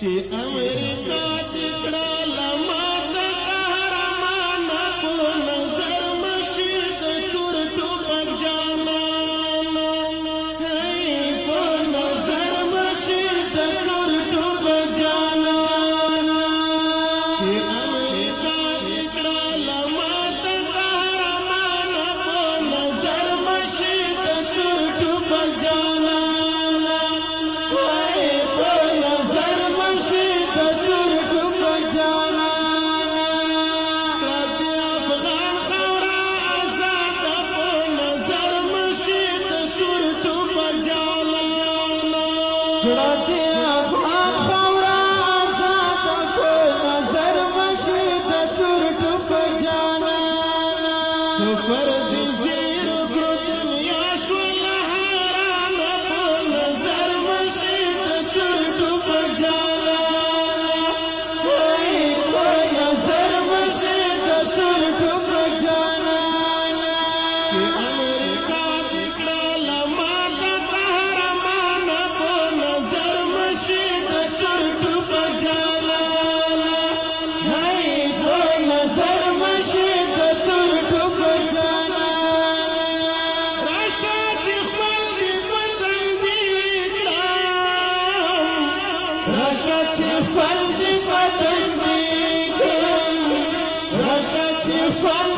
چې امریکا دکړه لمات قهرمان په نظر مشي د تور ټوپک جانان هی په نظر مشي د تور ټوپک جانان چې امریکا دکړه لمات قهرمان په نظر مشي د تور ټوپک جانان سفر دی زیر کړو دنیا شول حیران په نظر مشي د تور ټوپک جانان وای په نظر مشي د تور ټوپک جانان چې امریکا دکړه لمات قهرمان په نظر مشي د تور ټوپک جانان وای په نظر مشي د تور راشا چې فل دې پتنګ دې کړم راشا چې فل